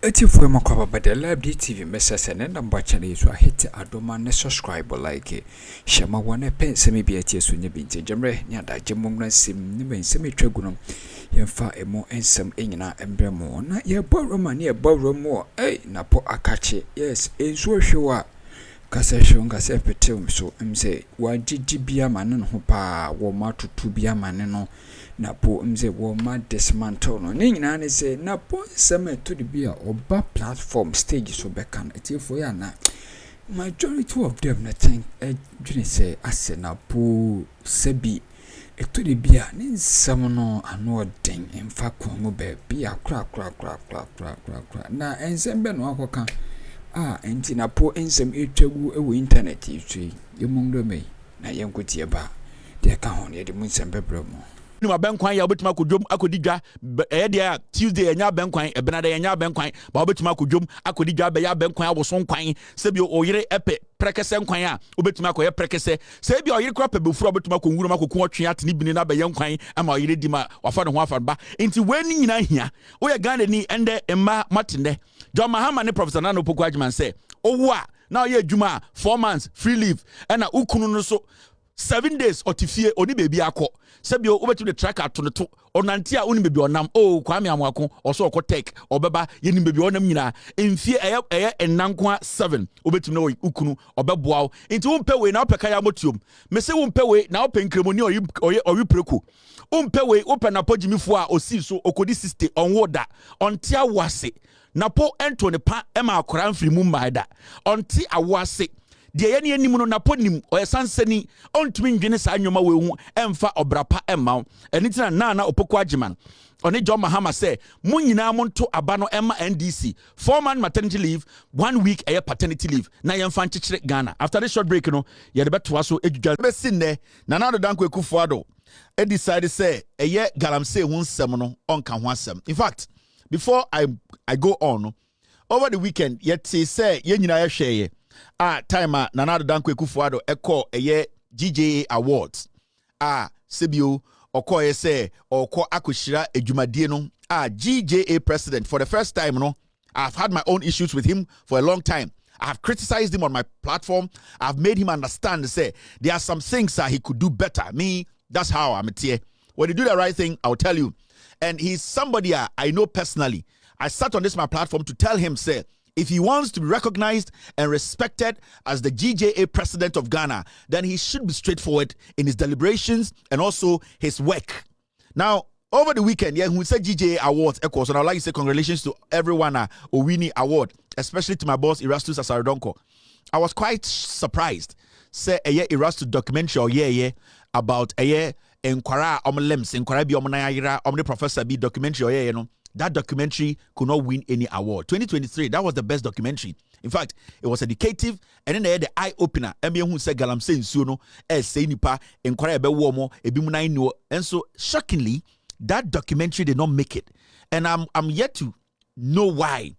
Eti for my cover by the Likee TV message and number channel so I hit Adoma ne subscribe like Shama one pen semi be a tears when you be Jamre Yada Jamon sim Nimen semi tregunum Yemfa a more ensome inna and bremo na ye borrow near borrow more napo akache yes in so sure Kasashon Gase petum so say wa GGBia manon hopa wo matu bia maneno napo wo ma dismantle no nyina ne say napo seme to the bia oba platform stage so bekan etifo ya na majority of them na think dwene say ase napo sebi eto de bia ne nsam no ano den emfa kongo be bia kra na ensem no akoka enti napo ensem etwagu ewo internet yitwi yemungdo me na yenkotie ba de ka ho ne de munsem bebremo ni ma benkwan ya obetima kodwom akodidwa dia Tuesday enya benkwan ebenada enya benkwan ba obetima kodwom akodidwa be ya benkwan aboso kwan sebi oyire epe prekese nkwan a obetima akoye prekese sebi oyire kra pe befuru obetima konwuru makoku otwe atene bini na be yenkwan ama oyire di ma wafa ne ho afa ba enti weni nyina hia oye Ghana ni ende emma matinde John Mahama ne Professor Nano Poku Agyeman say owo a na oye adwuma 4 months free leave na ukunu no so 7 days otifie oni bebi akọ sebio obetu the tracker to to onanti a oni bebi onam kwame amwako oso okotek obeba yeni bebi onam nyina emfie eye enanko 7 obetu na ukunu obeboaw enti wompe we na opeka ya motiom mese wompe we na openkremoni oyi preku wompe we open na pogimifo a osi so okodi 60 onwoda onti awase napo ento ne pa ema akora mfiri mu maida onti awase de ye ne anim no naponim oyesansani ontumi ndwene saa nwoma we hu emfa obrapa emma enitina na Opoku Agyeman oni John Mahama say munyina monto aba no emma NDC 4-month maternity leave 1 week paternity leave na yemfa nchekere Ghana. After this short break no ye de beto so edwudwa be sinne na Nana Danko Ekufuado e decide say galamsey hu nsem no onka ho asem. In fact, before I go on, over the weekend yet say ye nyina ye hweye time Nana Danko Ekufuado eko GJA Awards sebio okoye say oko akoshira edwumadie no GJA president. For the first time no, I've had my own issues with him for a long time. I've criticized him on my platform. I've made him understand say there are some things that he could do better. Me, that's how I'm here. When you do the right thing, I'll tell you. And he's somebody I know personally. I sat on this my platform to tell him say if he wants to be recognized and respected as the GJA president of Ghana, then he should be straightforward in his deliberations and also his work. Now, over the weekend, who said GJA Awards, so I'd like to say congratulations to everyone who winning award, especially to my boss, Erastus Asarodonko. I was quite surprised. Say Erastus documentary about Enkwara Omlems, Enkwara Bi Omonayira, Omni Professor B documentary, you know. That documentary could not win any award. 2023, that was the best documentary. In fact, it was educative, and then they had the eye opener. Who said galamsey nsuno, say nipa, enkwara ebe womo, ebi munai no. And so, shockingly, that documentary did not make it. And I'm yet to know why.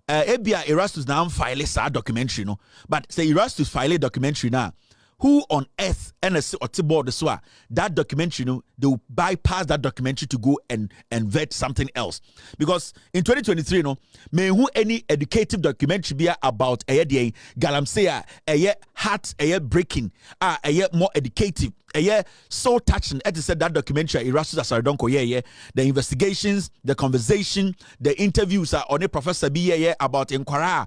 Ebia Erastus now file a documentary, no. But say Erastus file a documentary now. Who on earth that documentary, you know, they will bypass that documentary to go and vet something else. Because in 2023, you know, may who any educative documentary be about galamsey heart breaking, more educative, so touching. As I said, that documentary, Erastus Asarodonko, the investigations, the conversation, the interviews on a Professor B about Enkwara,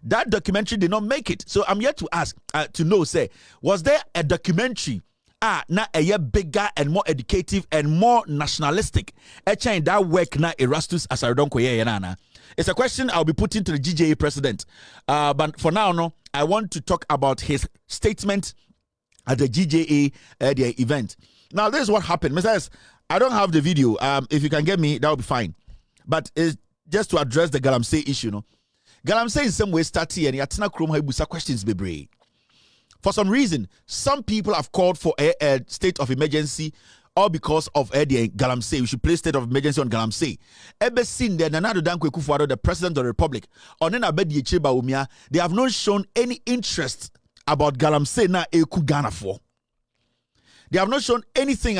that documentary did not make it. So I'm here to ask, to know, say, was there a documentary na bigger and more educative and more nationalistic that work na Erastus Asarodonko It's a question I'll be putting to the GJA president. But for now, no, I want to talk about his statement at the GJA the event. Now, this is what happened. Mr. I don't have the video. If you can get me, that will be fine. But it's just to address the galamsey issue, no. Galamsey in some way started and yatina Akroma ibusa questions bebre. For some reason, some people have called for a state of emergency, all because of the galamsey. We should place state of emergency on galamsey. Ebe seen there, Nana Danko Ekufuado, the president of the republic, on they have not shown any interest about galamsey na eku Ghana for. They have not shown anything.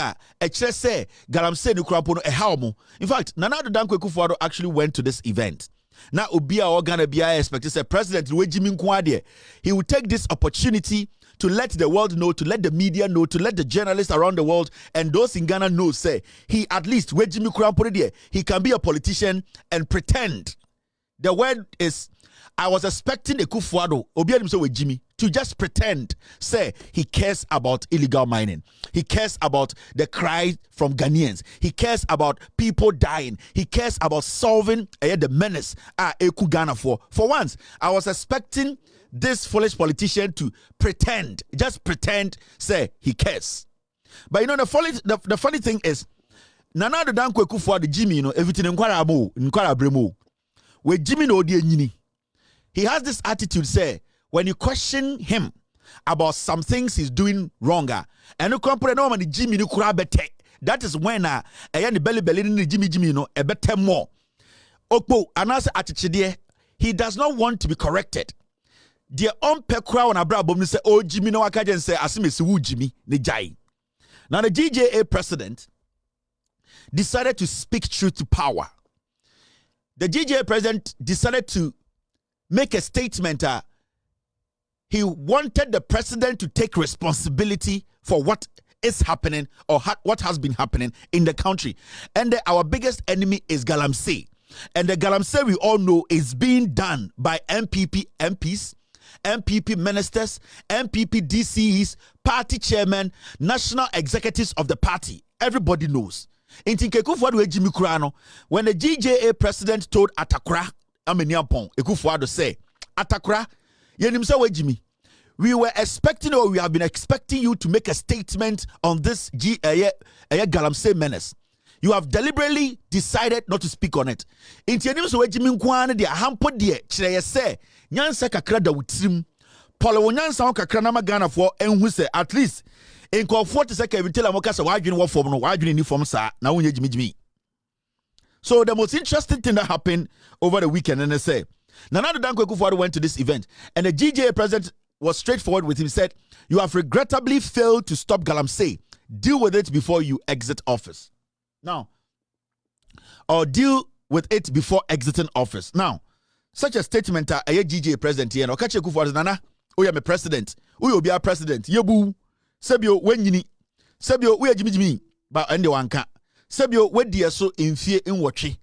Just say Galamsey ni kurapo no ehawmo. In fact, Nana Addo Dankwa Akufo-Addo actually went to this event. Now, Obia or Ghana BI expect to say President Jimmy Nkwade, he will take this opportunity to let the world know, to let the media know, to let the journalists around the world and those in Ghana know, say, he at least, where Jimmy Kurapo, he can be a politician and pretend. The word is, I was expecting Akufo-Addo, Obia himself with Jimmy, to just pretend, say, he cares about illegal mining. He cares about the cry from Ghanaians. He cares about people dying. He cares about solving the menace Eku Ghana for. For once, I was expecting this foolish politician to pretend, just pretend, say, he cares. But you know, the funny thing is, Nana Addo Dankwa Akufo-Addo Jimmy, you know, everything in Kwara Bremo, where Jimmy no die nyini. He has this attitude, say, when you question him about some things he's doing wronger, and you compare no man Jimmy no kura bete. That is when belly ni Jimmy no e bete more. Okpo anase atichide, he does not want to be corrected. The kura on abra bom say oh Jimmy no wakaje say asimesi wu Jimmy ne jai. Now the GJA president decided to speak truth to power. The GJA president decided to make a statement. He wanted the president to take responsibility for what is happening or what has been happening in the country. And our biggest enemy is Galamsey. And the Galamsey we all know is being done by MPP MPs, MPP ministers, MPP DCEs, party chairmen, national executives of the party. Everybody knows. In Akufo-Addo Jimmy Kurano, when the GJA president told Atakra, Akufo-Addo say, Atakra, Jimmy, we were expecting or we have been expecting you to make a statement on this Galamsey menace. You have deliberately decided not to speak on it. In Jimmy Jimmy Nkwane de hampo de chire say nyansa kakra da wutrim. Paulo nyansa kakra na magana for enhu say at least in comfort say Kelvin tell amoka say wadwene wo form no wadwene ni form sa na wonye Jimmy. So the most interesting thing that happened over the weekend, and they say, Nana Addo Dankwa Akufo-Addo went to this event, and the GJA president was straightforward with him, said, you have regrettably failed to stop Galamsey. Deal with it before you exit office. Now, or deal with it before exiting office. Now, such a statement, a GJA president here, and Okache Akufo-Addo, Nana, oh, I'm a president. Oh, be a president. Yebu, Sebio, when you Sebio, we are Jimmy, but and the wanka. Sebio, where dear so in fear in watching.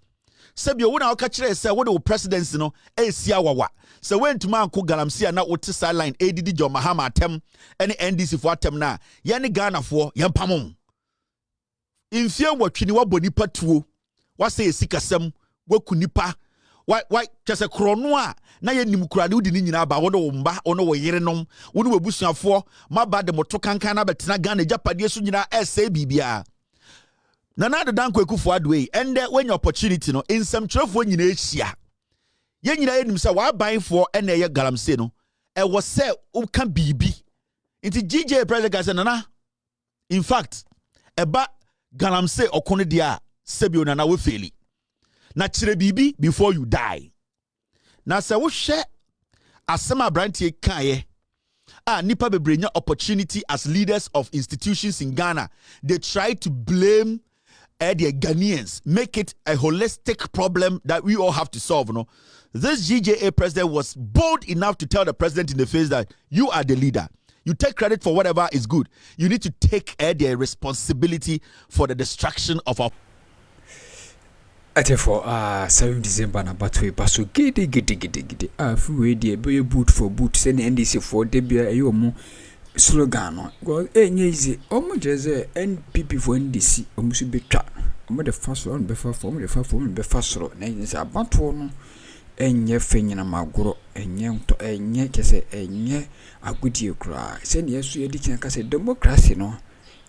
Sebio, when I'll catch it, say, what the presidency no, Siawawa. So when to man ko Galamsey na what sideline ADD John Mahama tem, any NDC for tem na, yani Ghana for, yampamon. In fear watching what body patuo, what say a sikasem, what kunipa, why, just a chronoa, na ye nimukura di nina ba, what mba, ono wa yerenom, wunu webusia for, my bad the motokankana, but Ghana Japadia sunina, SABBA. Nana Addo Dankwa Akufo-Addo and when your opportunity no in some truth when you Asia. Yen you say why buying for any Galamsey no e was say can BB. Into GJ president said Nana. In fact, eba Galamsey okono dia sebio Nana we faili. Na chire BB before you die. Na se wo hwe asema brantie kan nipa bebrenya opportunity as leaders of institutions in Ghana. They try to blame the Ghanaians, make it a holistic problem that we all have to solve. No? This GJA president was bold enough to tell the president in the face that you are the leader. You take credit for whatever is good. You need to take the responsibility for the destruction of our. For 7 December na batwe baso gidi afu de be boot for boot send NDC for debia ayomo slogan no go enye easy omo jeze NPP for NDC omo su betwa omo de faso on be fa form de fa form be fasoro na yin sa bato no enye fenyina magoro enye nto enye kese enye agudie kura se ne yesu yedi kin ka se democracy no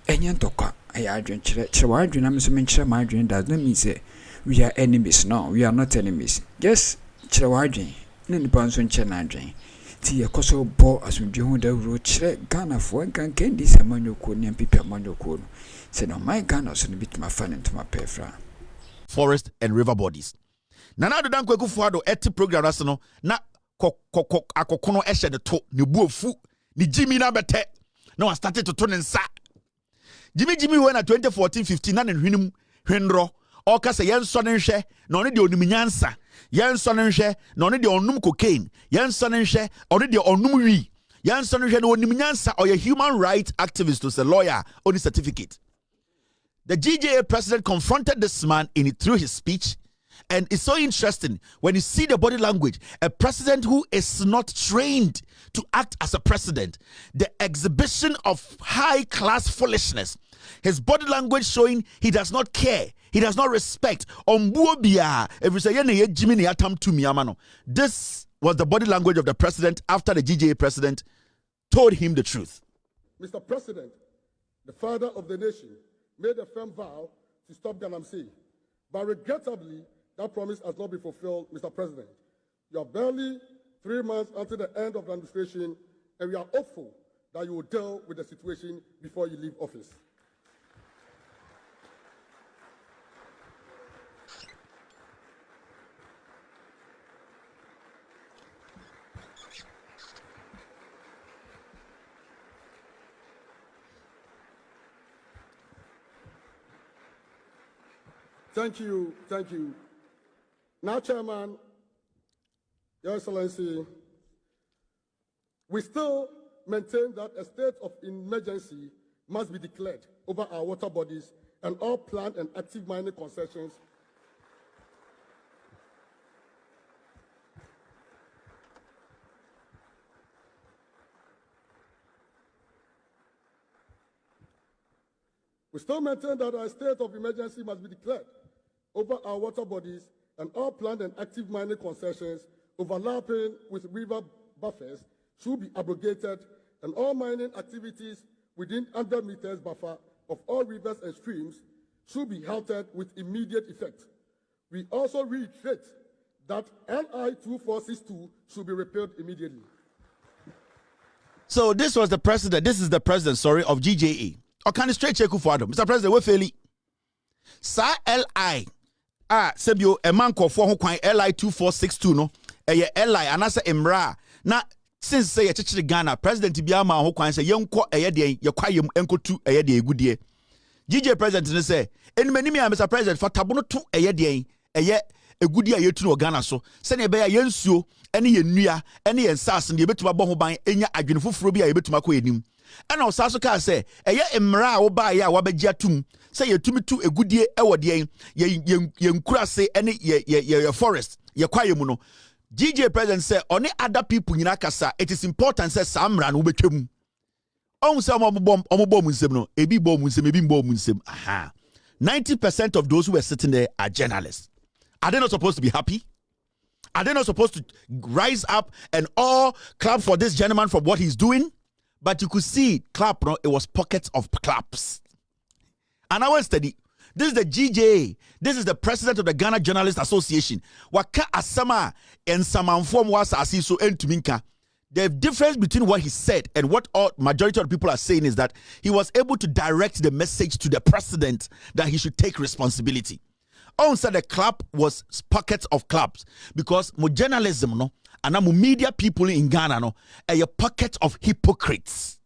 enye ntokwa aya adwen kire wa adwen na me so me kire ma adwen does not mean say we are enemies. No, we are not enemies. Yes, Chirawadjin, Nipanson Chanadjin. See a coso bo as we do the road, Ghana for can candy Samuel Kuni and Pippa Mano Kun. Said, no, my Ghana so bit my fun into my pefra. Forest and river bodies. Nana Addo Dankwa Akufo-Addo eti program rasano na akokono eshe de to ni buofu ni Jimmy na bete. No, I started to turn and sa. Jimmy when at 2014-15 na hwinum hwenro o ka se yenso ne nhwe na one de onum nyansa yenso ne nhwe na one de onum cocaine yenso ne nhwe one de onum wi yenso ne nhwe na onum nyansa or a human rights activist to a lawyer on his certificate. The GJA president confronted this man through his speech, and it's so interesting when you see the body language. A president who is not trained to act as a president, the exhibition of high-class foolishness, his body language showing he does not care, he does not respect. This was the body language of the president after the GJA president told him the truth. Mr. President, the father of the nation, made a firm vow to stop Galamsey, but regrettably, that promise has not been fulfilled, Mr. President. You are barely 3 months until the end of the administration, and we are hopeful that you will deal with the situation before you leave office. Thank you, thank you. Now, Chairman, Your Excellency, we still maintain that a state of emergency must be declared over our water bodies and all planned and active mining concessions. We still maintain that a state of emergency must be declared over our water bodies and all planned and active mining concessions overlapping with river buffers should be abrogated, and all mining activities within 100 meters buffer of all rivers and streams should be halted with immediate effect. We also reiterate that NI 2462 should be repealed immediately. So this is the president of GJA. Or can straight check for Adam. Mr. President, we fairly. Sa LI. Sebio, a man called for who LI 2462 no. A LI, and as a Emra. Na, since say a church Ghana, President Tibiama who can say young co a day, your quiet uncle to a day, good year. GJ President say, and many Mr. President for Tabuno to a day, a good year to Ghana so. Send a bear yensu, any nia, any assassin, you bet to my bomb by any agrifu frobia, you bet to my queen. And also Sasuka say, Emra oba ya wabejatum, say you to me to a good year, ye say any ye forest, ye kwayemuno. GJ President say, only other people in Akasa, it is important, says Samran will become. Some bomb, no, a big bomb, maybe bomb. Aha. 90% of those who were sitting there are journalists. Are they not supposed to be happy? Are they not supposed to rise up and all clap for this gentleman for what he's doing? But you could see clap, no, it was pockets of claps. And I was study. This is the GJA. This is the president of the Ghana Journalists Association. Waka asama and some form was asiso entuminka. The difference between what he said and what all majority of the people are saying is that he was able to direct the message to the president that he should take responsibility. Also, the clap was pockets of claps because more journalism, no, and now media people in Ghana, no, a pocket of hypocrites.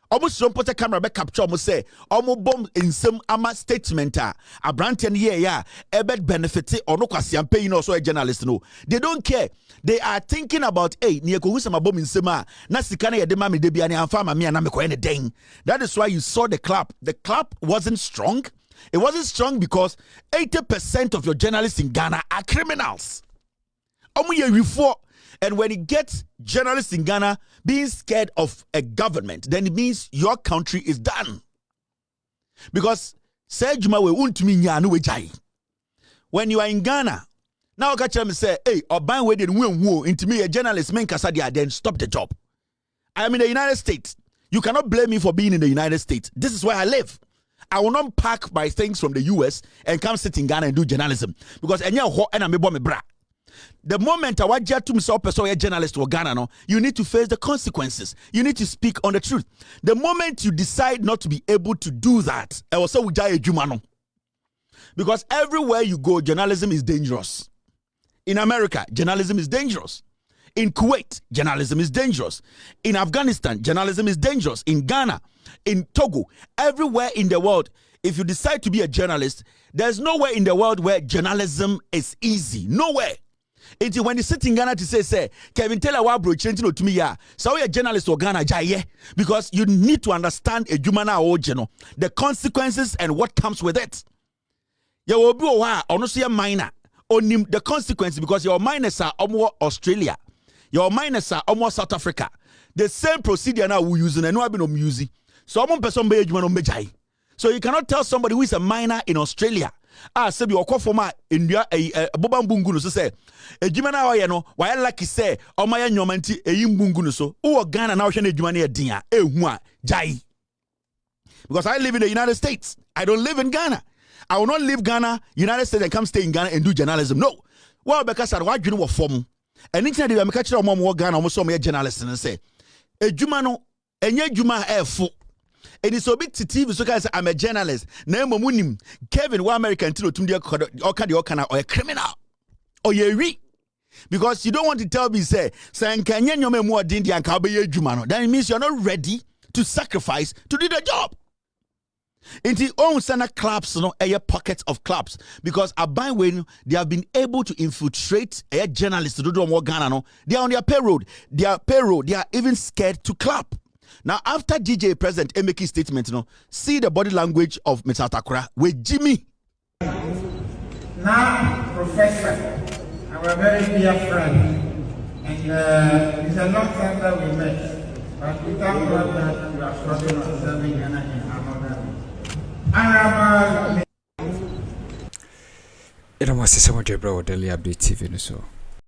Almost don't put a camera back capture, almost say, almost bomb in some ama statement, a brand 10 year, yeah, ebed benefit or no kwasiam paying also a journalist, no. They don't care. They are thinking about, hey, near Kohusama bomb in Sema, Nasikana Yademami Debiani and Farmer me and I'm ding. That is why you saw the clap. The clap wasn't strong. It wasn't strong because 80% of your journalists in Ghana are criminals. And when it gets journalists in Ghana being scared of a government, then it means your country is done. Because when you are in Ghana, now catch them say, hey, or by way then into me a journalist men kasadia, then stop the job. I am in the United States. You cannot blame me for being in the United States. This is where I live. I will not pack my things from the US and come sit in Ghana and do journalism. Because the moment I want to myself a journalist or Ghana, no, you need to face the consequences. You need to speak on the truth. The moment you decide not to be able to do that, I will say because everywhere you go, journalism is dangerous. In America, journalism is dangerous. In Kuwait, journalism is dangerous. In Afghanistan, journalism is dangerous. In Ghana, in Togo, everywhere in the world, if you decide to be a journalist, there's nowhere in the world where journalism is easy. Nowhere. It's when you sit in Ghana to say, Kelvin, tell our bro, change to me, yeah. So you're a journalist or Ghana, yeah, because you need to understand a human or the consequences and what comes with it. You will be honestly a minor. Only the consequences because your minors are almost Australia. Your minors are almost South Africa. The same procedure now we using and no have been using. So I'm person be mejai. So you cannot tell somebody who is a minor in Australia. Sabi okwa forma India boba mbungu no so say ejuma na wa no wa lucky say o ma ya nyoma nti eyi mbungu no so wo Ghana na wo hwe na ejuma na edin a ehu a jai. Because I live in the United States. I don't live in Ghana. I will not leave Ghana, United States, and come stay in Ghana and do journalism. No. Well, because I want you know what form. And internet, I'm catching on more Ghana, almost some journalists and say, a Jumano, and yet Juma air full. And it's so big to TV, so guys, I'm a journalist. Name of Munim, Kelvin, one American, to Okana, or a criminal, or ye because you don't want to tell me, say, can you know more Dindy and Kabe Jumano? That means you're not ready to sacrifice to do the job. In the own center clubs, pockets of clubs, because when they have been able to infiltrate a journalist to do more Ghana, no, they are on their payroll. They are even scared to clap. Now, after DJ President making statement, see the body language of Mr. Akroma with Jimmy. Now, Professor, our very dear friend, and it's a long time that we met, but we thank God that you are struggling on serving Ghana in another. Ina mwasi sama jebra wa Daily Update TV nuso.